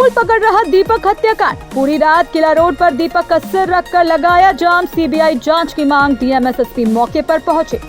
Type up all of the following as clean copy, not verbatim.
पोल पकड़ रहा दीपक हत्याकांड। पूरी रात किला रोड पर दीपक का सिर रखकर लगाया जाम। सीबीआई जांच की मांग। डीएम एसएसपी मौके पर पहुंचे।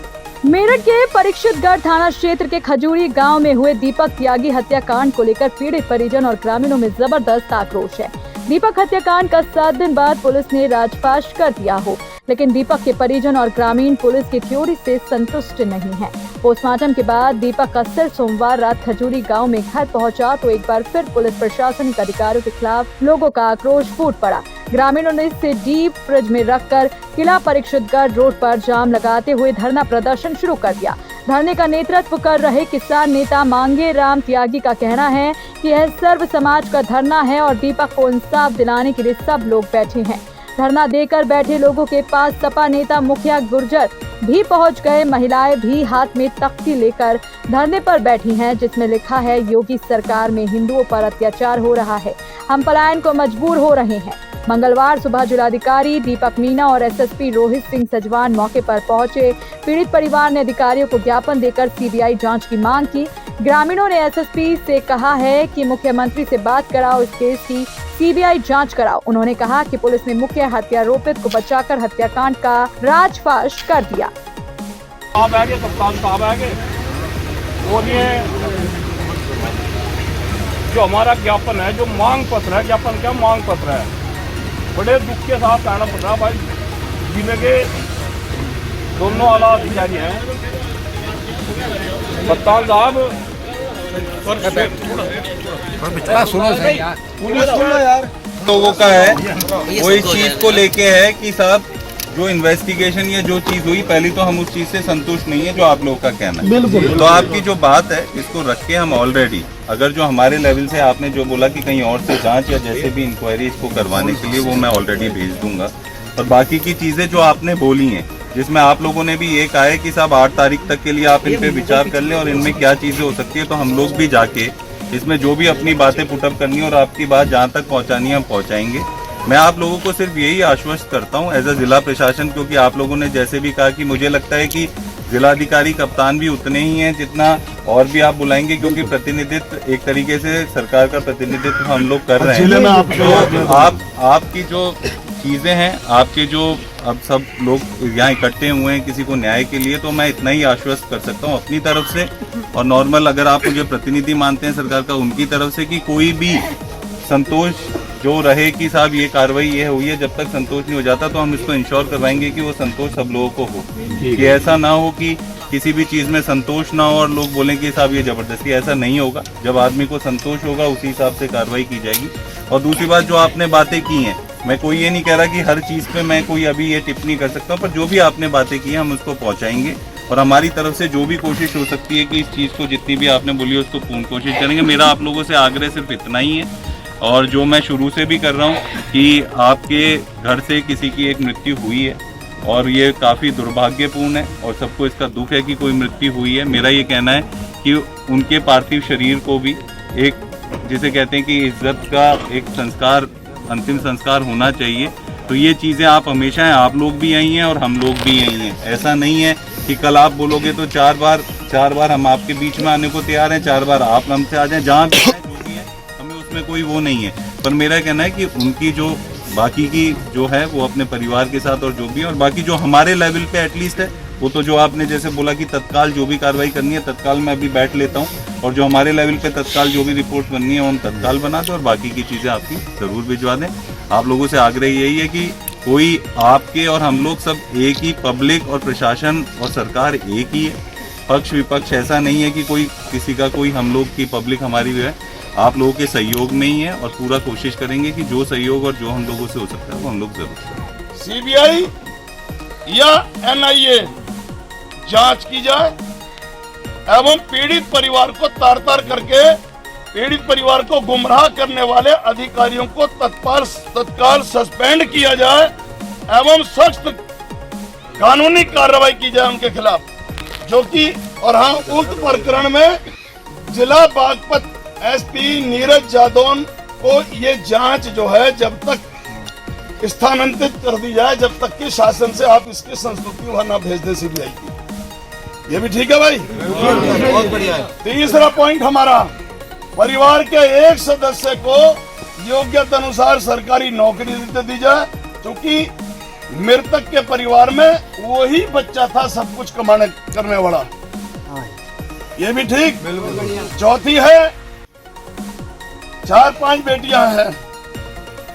मेरठ के परीक्षितगढ़ थाना क्षेत्र के खजूरी गांव में हुए दीपक त्यागी हत्याकांड को लेकर पीड़ित परिजन और ग्रामीणों में जबरदस्त आक्रोश है। दीपक हत्याकांड का 7 दिन बाद पुलिस ने राजपाश कर दिया हो, लेकिन दीपक के परिजन और ग्रामीण पुलिस की थ्योरी से संतुष्ट नहीं हैं। पोस्टमार्टम के बाद दीपक का सिर सोमवार रात खजूरी गांव में घर पहुंचा तो एक बार फिर पुलिस प्रशासनिक अधिकारियों के खिलाफ लोगों का आक्रोश फूट पड़ा। ग्रामीणों ने इसे डीप फ्रिज में रखकर किला परीक्षितगढ़ रोड पर जाम लगाते हुए धरना प्रदर्शन शुरू कर दिया। धरने का नेतृत्व कर रहे किसान नेता मांगे राम त्यागी का कहना है कि यह सर्व समाज का धरना है और दीपक को इंसाफ दिलाने के लिए सब लोग बैठे हैं। धरना देकर बैठे लोगों के पास सपा नेता मुखिया गुर्जर भी पहुंच गए। महिलाएं भी हाथ में तख्ती लेकर धरने पर बैठी हैं, जिसमें लिखा है योगी सरकार में हिंदुओं पर अत्याचार हो रहा है, हम पलायन को मजबूर हो रहे हैं। मंगलवार सुबह जिलाधिकारी दीपक मीना और एसएसपी रोहित सिंह सजवान मौके पर पहुंचे। पीड़ित परिवार ने अधिकारियों को ज्ञापन देकर सीबीआई जांच की मांग की। ग्रामीणों ने एसएसपी से कहा है कि मुख्यमंत्री से बात कराओ, इस केस की सीबीआई जांच कराओ। उन्होंने कहा कि पुलिस ने मुख्य हत्यारोपित को बचाकर हत्याकांड का राजफाश कर दिया। और ये जो हमारा ज्ञापन है, जो मांग पत्र है, ज्ञापन क्या मांग पत्र है, बड़े दुख के साथ कहना पड़ रहा भाई। जिले के दोनों आला अधिकारी हैं, कप्तान साहब और पुलिस यार लोगों का है, वो इस चीज को लेके है कि साहब जो इन्वेस्टिगेशन या जो चीज हुई, पहली तो हम उस चीज से संतुष्ट नहीं है जो आप लोगों का कहना है। बिल्कुल। तो आपकी जो बात है इसको रख के हम ऑलरेडी, अगर जो हमारे लेवल से आपने जो बोला कि कहीं और से जांच या जैसे भी इंक्वायरी इसको करवाने के लिए, वो मैं ऑलरेडी भेज दूंगा। और बाकी की चीजें जो आपने बोली हैं, जिसमें आप लोगों ने भी ये कहा है कि साहब 8 तारीख तक के लिए आप इन पे विचार कर लें और इनमें क्या चीजें हो सकती है, तो हम लोग भी जाके इसमें जो भी अपनी बातें पुटअप करनी है और आपकी बात जहाँ तक पहुँचानी है हम पहुँचाएंगे। मैं आप लोगों को सिर्फ यही आश्वस्त करता हूँ एज अ जिला प्रशासन, क्योंकि आप लोगों ने जैसे भी कहा कि मुझे लगता है कि जिलाधिकारी कप्तान भी उतने ही हैं जितना और भी आप बुलाएंगे, क्योंकि प्रतिनिधित्व एक तरीके से सरकार का प्रतिनिधित्व हम लोग कर रहे हैं। तो आपकी जो चीजें हैं, आपके जो अब सब लोग यहाँ इकट्ठे हुए हैं किसी को न्याय के लिए, तो मैं इतना ही आश्वस्त कर सकता हूँ अपनी तरफ से। और नॉर्मल अगर आप मुझे प्रतिनिधि मानते हैं सरकार का, उनकी तरफ से कि कोई भी संतोष जो रहे कि साहब ये कार्रवाई ये हुई है, जब तक संतोष नहीं हो जाता तो हम इसको इंश्योर करवाएंगे कि वो संतोष सब लोगों को हो, कि ऐसा ना हो कि किसी भी चीज में संतोष ना हो और लोग बोलें कि साहब ये जबरदस्ती। ऐसा नहीं होगा। जब आदमी को संतोष होगा उसी हिसाब से कार्रवाई की जाएगी। और दूसरी बात, जो आपने बातें की हैं, मैं कोई ये नहीं कह रहा कि हर चीज पे मैं कोई अभी ये टिप्पणी कर सकता हूँ, पर जो भी आपने बातें की हैं हम उसको पहुंचाएंगे और हमारी तरफ से जो भी कोशिश हो सकती है कि इस चीज को जितनी भी आपने बोली उसको पूर्ण कोशिश करेंगे। मेरा आप लोगों से आग्रह सिर्फ इतना ही है, और जो मैं शुरू से भी कर रहा हूँ कि आपके घर से किसी की एक मृत्यु हुई है और ये काफ़ी दुर्भाग्यपूर्ण है और सबको इसका दुख है कि कोई मृत्यु हुई है। मेरा ये कहना है कि उनके पार्थिव शरीर को भी एक, जिसे कहते हैं कि इज्जत का एक संस्कार, अंतिम संस्कार होना चाहिए। तो ये चीज़ें आप हमेशा हैं, आप लोग भी यही हैं और हम लोग भी यही हैं। ऐसा नहीं है कि कल आप बोलोगे तो 4 बार हम आपके बीच में आने को तैयार हैं, 4 बार आप हमसे आ जाएं, जहाँ भी है जो भी है, हमें उसमें कोई वो नहीं है। पर मेरा कहना है कि उनकी जो बाकी की जो है वो अपने परिवार के साथ और जो भी है, और बाकी जो हमारे लेवल पे एटलीस्ट है वो तो जो आपने जैसे बोला कि तत्काल जो भी कार्रवाई करनी है तत्काल मैं अभी बैठ लेता हूँ, और जो हमारे लेवल पे तत्काल जो भी रिपोर्ट बननी है वो हम तत्काल बना दें और बाकी की चीज़ें आपकी ज़रूर भिजवा दें। आप लोगों से आग्रह यही है कि कोई आपके और हम लोग सब एक ही, पब्लिक और प्रशासन और सरकार एक ही है, पक्ष विपक्ष ऐसा नहीं है कि कोई किसी का कोई, हम लोग की पब्लिक हमारी भी है, आप लोगों के सहयोग में ही है और पूरा कोशिश करेंगे कि जो सहयोग और जो हम लोगों से हो सकता है वो हम लोग जरूर करें। सीबीआई या एनआईए जांच की जाए एवं पीड़ित परिवार को तार-तार करके पीड़ित परिवार को गुमराह करने वाले अधिकारियों को तत्काल सस्पेंड किया जाए एवं सख्त कानूनी कार्रवाई की जाए उनके खिलाफ, जो कि और हाँ, उक्त प्रकरण में जिला बागपत एसपी नीरज जादौन को ये जांच जो है जब तक स्थानांतरित कर दी जाए, जब तक कि शासन से आप इसकी संस्तुति वहां ना भेज दे सीबीआई की। ये भी ठीक है भाई, बहुत बढ़िया। तीसरा पॉइंट हमारा, परिवार के एक सदस्य को योग्यता अनुसार सरकारी नौकरी दी जाए, क्योंकि मृतक के परिवार में वही बच्चा था सब कुछ कमाने करने वाला। ये भी ठीक। चौथी है, 4-5 बेटियां हैं,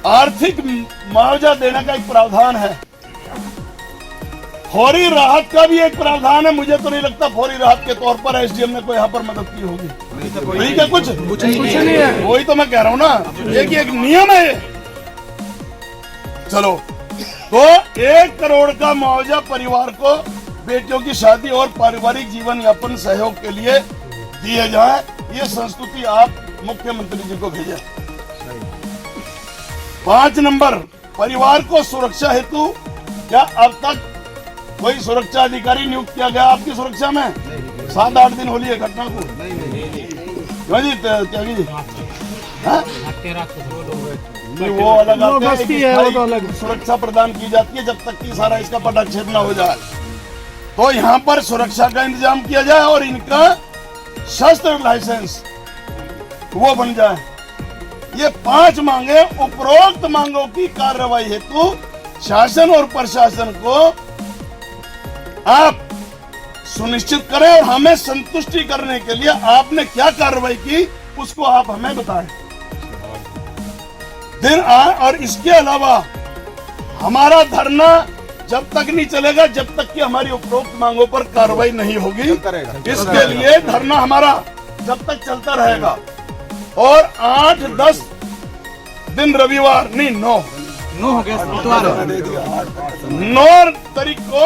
आर्थिक मुआवजा देने का एक प्रावधान है, फौरी राहत का भी एक प्रावधान है। मुझे तो नहीं लगता फौरी राहत के तौर पर एसडीएम ने कोई यहाँ पर मदद की होगी। ठीक है, कुछ नहीं है, वही तो मैं कह रहा हूँ ना, एक नियम है ये। चलो, तो 1 करोड़ का मुआवजा परिवार को बेटियों की शादी और पारिवारिक जीवन यापन सहयोग के लिए दिए जाए। ये संस्तुति आप मुख्यमंत्री जी को भेजें। 5 नंबर, परिवार को सुरक्षा हेतु क्या अब तक कोई सुरक्षा अधिकारी नियुक्त किया गया आपकी सुरक्षा में? 7-8 दिन होली है घटना को। क्यों जी, त्यागी जी? वो अलग आते हैं, सुरक्षा प्रदान की जाती है जब तक कि सारा इसका पटाक्षेप न हो जाए। तो यहाँ पर सुरक्षा का इंतजाम किया जाए और इनका शस्त्र लाइसेंस वो बन जाए। ये 5 मांगे, उपरोक्त मांगों की कार्रवाई हेतु शासन और प्रशासन को आप सुनिश्चित करें और हमें संतुष्टि करने के लिए आपने क्या कार्रवाई की उसको आप हमें बताएं। और इसके अलावा हमारा धरना जब तक नहीं चलेगा जब तक कि हमारी उपरोक्त मांगों पर कार्रवाई नहीं होगी। इसके लिए धरना हमारा जब तक चलता रहेगा। और 8-10 दिन रविवार नहीं 9 तारीख को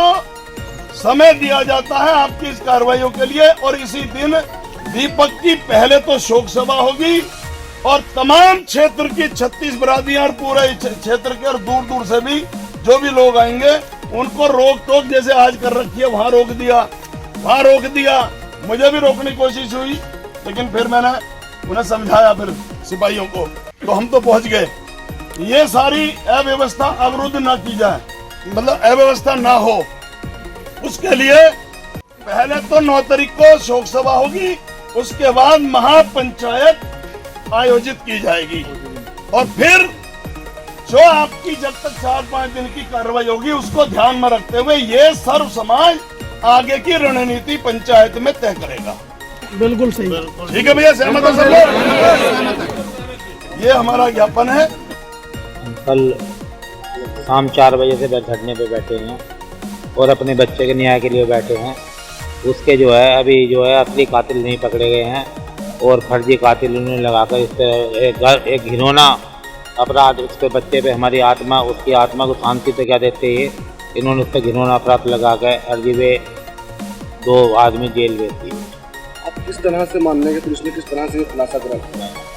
समय दिया जाता है आपकी इस कार्रवाइयों के लिए। और इसी दिन दीपक की पहले तो शोक सभा होगी और तमाम क्षेत्र की 36 बरादियां और पूरे क्षेत्र के और दूर दूर से भी जो भी लोग आएंगे उनको रोक टोक जैसे आज कर रखी है, वहां रोक दिया। मुझे भी रोकने की कोशिश हुई, लेकिन फिर मैंने उन्हें समझाया फिर सिपाहियों को, तो हम तो पहुंच गए। ये सारी अव्यवस्था अवरुद्ध ना की जाए, मतलब अव्यवस्था ना हो, उसके लिए पहले तो 9 तारीख को शोक सभा होगी, उसके बाद महापंचायत आयोजित की जाएगी। और फिर जो आपकी जब तक 4-5 दिन की कार्रवाई होगी उसको ध्यान में रखते हुए ये सर्व समाज आगे की रणनीति पंचायत में तय करेगा। बिल्कुल सही। ठीक है भैया, सहमत है सब लोग? ये हमारा ज्ञापन है। कल शाम 4 बजे से धरने पे बैठे हैं और अपने बच्चे के न्याय के लिए बैठे हैं। उसके जो है अभी जो है असली कातिल नहीं पकड़े गए हैं और फर्जी कातिल उन्होंने लगाकर इस पर एक घिनौना अपराध उस पे बच्चे पे हमारी आत्मा, उसकी आत्मा को शांति से क्या देते हैं, इन्होंने उस पर घिनौना अपराध लगा कर अर्जी में 2 आदमी जेल भेज दिए। आप किस तरह से मान लेंगे पुलिस ने किस तरह से खुलासा करा?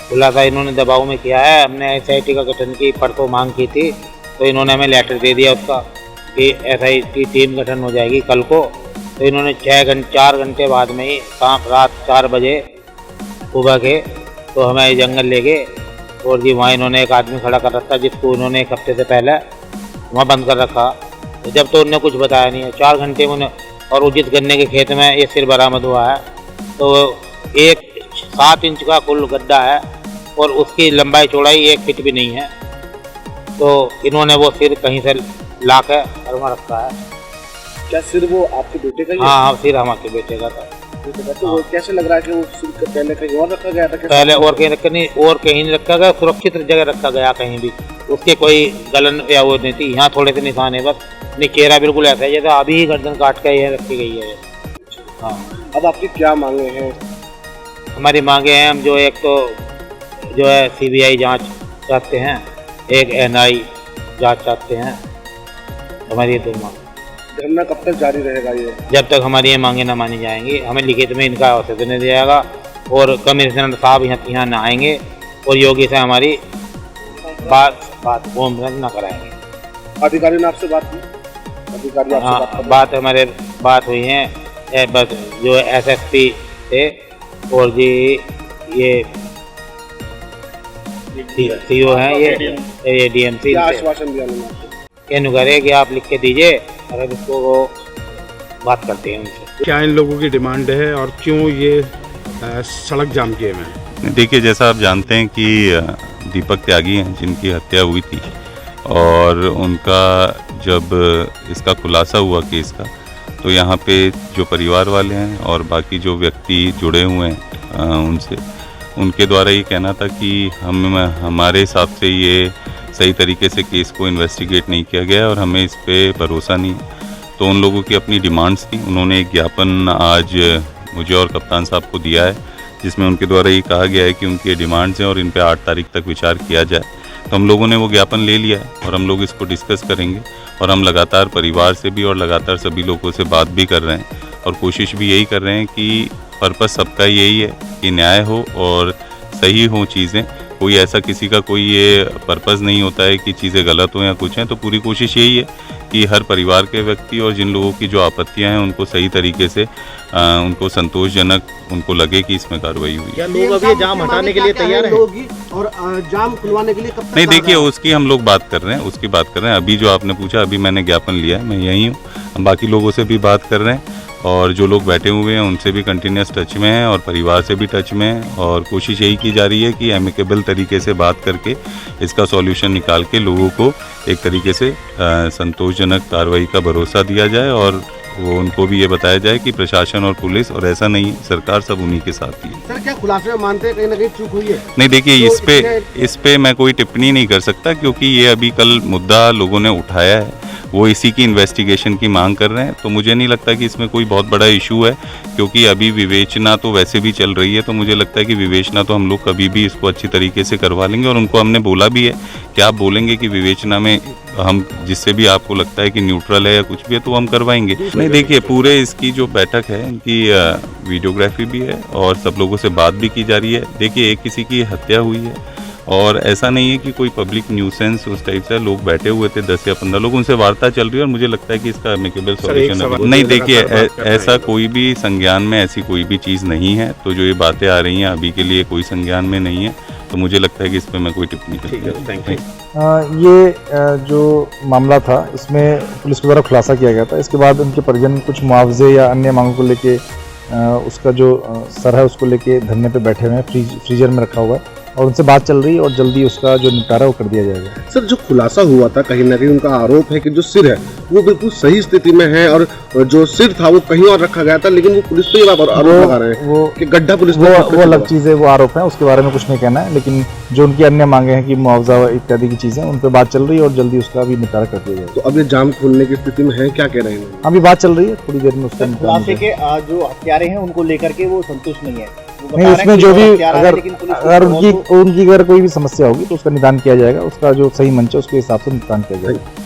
खुलासा इन्होंने दबाव में किया है। हमने SIT का गठन की परसों मांग की थी, तो इन्होंने हमें लेटर दे दिया उसका कि SIT टीम गठन हो जाएगी कल को। तो इन्होंने 4 घंटे बाद में ही रात 4 बजे सुबह के तो हमें जंगल ले गए और जी वहाँ इन्होंने एक आदमी खड़ा कर रखा जिसको उन्होंने 1 हफ्ते से पहले वहाँ बंद कर रखा। तो जब तो उन्होंने कुछ बताया नहीं है। 4 घंटे में उन्हें और उचित गन्ने के खेत में ये सिर बरामद हुआ है। तो एक 7 इंच का कुल गड्ढा है और उसकी लंबाई चौड़ाई 1 फीट भी नहीं है। तो इन्होंने वो सिर कहीं से ला कर वहाँ रखा है। क्या सिर वो आपके बेटे का ही है? हाँ, सिर हमारे बेटे का था। तो वो कैसे लग रहा है कि वो सिर पहले कहीं और रखा गया था? पहले और कहीं नहीं रखा गया, सुरक्षित जगह रखा गया कहीं भी। उसके कोई गलन या वो नहीं थी। यहाँ थोड़े से निशान है बस। नहीं, चेहरा बिल्कुल ऐसा है जैसे अभी ही गर्दन काट के ये रखी गई है। हाँ। अब आपकी क्या मांगे हैं? हमारी मांगे हैं, हम जो एक तो जो है CBI जांच चाहते हैं, एक NI जांच चाहते हैं। हमारी ये 2 मांग। धरना कब तक जारी रहेगा ये? जब तक हमारी ये मांगे न मानी जाएंगी। हमें लिखित में इनका आश्वासन दिया जाएगा और कमिश्नर साहब यहाँ न आएंगे और योगी से हमारी बात न कराएंगे। अधिकारी ने आपसे बात की? अधिकारी आपसे बात हमारे बात हुई है बस जो SSP थे और जी ये CO हैं, ये DMC। क्या आश्वासन दिया उन्होंने? कहने करे कि आप लिख के दीजिए और अब इसको वो बात करते हैं उनसे। क्या इन लोगों की डिमांड है और क्यों ये सड़क जाम किए हुए हैं? देखिए, जैसा आप जानते हैं कि दीपक त्यागी हैं जिनकी हत्या हुई थी, और उनका जब इसका खुलासा हुआ केस का, तो यहाँ पे जो परिवार वाले हैं और बाकी जो व्यक्ति जुड़े हुए हैं उनसे, उनके द्वारा ये कहना था कि हमारे हिसाब से ये सही तरीके से केस को इन्वेस्टिगेट नहीं किया गया और हमें इस पे भरोसा नहीं। तो उन लोगों की अपनी डिमांड्स थी। उन्होंने एक ज्ञापन आज मुझे और कप्तान साहब को दिया है, जिसमें उनके द्वारा ये कहा गया है कि उनकी डिमांड्स हैं और इन पे 8 तारीख तक विचार किया जाए। तो हम लोगों ने वो ज्ञापन ले लिया है और हम लोग इसको डिस्कस करेंगे, और हम लगातार परिवार से भी और लगातार सभी लोगों से बात भी कर रहे हैं और कोशिश भी यही कर रहे हैं कि पर्पस सबका यही है कि न्याय हो और सही हो चीज़ें। कोई ऐसा किसी का कोई ये पर्पस नहीं होता है कि चीज़ें गलत हो या कुछ हैं। तो पूरी कोशिश यही है कि हर परिवार के व्यक्ति और जिन लोगों की जो आपत्तियां हैं उनको सही तरीके से उनको संतोषजनक उनको लगे कि इसमें कार्रवाई हुई। क्या लोग अभी जाम हटाने के लिए तैयार हैं और जाम खुलवाने के लिए कब तक? नहीं, देखिए, उसकी हम लोग बात कर रहे हैं, उसकी बात कर रहे हैं। अभी जो आपने पूछा, अभी मैंने ज्ञापन लिया है, मैं यहीं हूँ। हम बाकी लोगों से भी बात कर रहे हैं और जो लोग बैठे हुए हैं उनसे भी कंटिन्यूस टच में हैं और परिवार से भी टच में हैं, और कोशिश यही की जा रही है कि एमिकेबल तरीके से बात करके इसका सॉल्यूशन निकाल के लोगों को एक तरीके से संतोषजनक कार्रवाई का भरोसा दिया जाए, और वो उनको भी ये बताया जाए कि प्रशासन और पुलिस, और ऐसा नहीं, सरकार सब उन्हीं के साथ ही है। सर, क्या खुलासे में मानते हैं कहीं ना कहीं चूक हुई है? नहीं, देखिए, तो इस पे मैं कोई टिप्पणी नहीं कर सकता, क्योंकि ये अभी कल मुद्दा लोगों ने उठाया है, वो इसी की इन्वेस्टिगेशन की मांग कर रहे हैं। तो मुझे नहीं लगता कि इसमें कोई बहुत बड़ा इशू है, क्योंकि अभी विवेचना तो वैसे भी चल रही है। तो मुझे लगता है कि विवेचना तो हम लोग कभी भी इसको अच्छी तरीके से करवा लेंगे, और उनको हमने बोला भी है कि आप बोलेंगे कि विवेचना में हम जिससे भी आपको लगता है कि न्यूट्रल है या कुछ भी है तो हम करवाएंगे। नहीं, देखिए, पूरे इसकी जो बैठक है इनकी वीडियोग्राफी भी है और सब लोगों से बात भी की जा रही है। देखिए, एक किसी की हत्या हुई है और ऐसा नहीं है कि कोई पब्लिक न्यूसेंस उस टाइप से, लोग बैठे हुए थे 10 या 15 लोग, उनसे वार्ता चल रही है और मुझे लगता है कि इसका एमिकेबल सॉल्यूशन है। नहीं, देखिए, ऐसा कोई भी संज्ञान में ऐसी कोई भी चीज़ नहीं है। तो जो ये बातें आ रही हैं अभी के लिए कोई संज्ञान में नहीं है, तो मुझे लगता है कि इस पर मैं कोई टिप्पणी करूँगा। ये जो मामला था इसमें पुलिस के द्वारा खुलासा किया गया था। इसके बाद उनके परिजन कुछ मुआवजे या अन्य मांगों को लेके उसका जो सर है उसको लेके धरने पे बैठे हुए हैं, फ्रीजर में रखा हुआ है, और उनसे बात चल रही है और जल्दी उसका जो निपटारा वो कर दिया जाएगा। सर, जो खुलासा हुआ था कहीं ना कहीं उनका आरोप है कि जो सिर है वो बिल्कुल सही स्थिति में है और जो सिर था वो कहीं और रखा गया था, लेकिन वो पुलिस पे आरोप लगा रहे हैं वो कि गड्ढा पुलिस वो अलग चीज़ है, वो आरोप है, उसके बारे में कुछ नहीं कहना है। लेकिन जो उनकी अन्य मांगे हैं कि मुआवजा इत्यादि की चीज़ें, उन पर बात चल रही है और जल्दी उसका भी निपटारा कर दिया जाएगा। तो अब ये जाम खोलने की स्थिति में है, क्या कह रहे हैं? अभी बात चल रही है, थोड़ी देर में उसका खुलासे के जो हत्यारे हैं उनको लेकर के वो संतुष्ट नहीं है। नहीं, उसमें जो भी अगर उनकी अगर कोई भी समस्या होगी तो उसका निदान किया जाएगा, उसका जो सही मंच है उसके हिसाब से निदान किया जाएगा।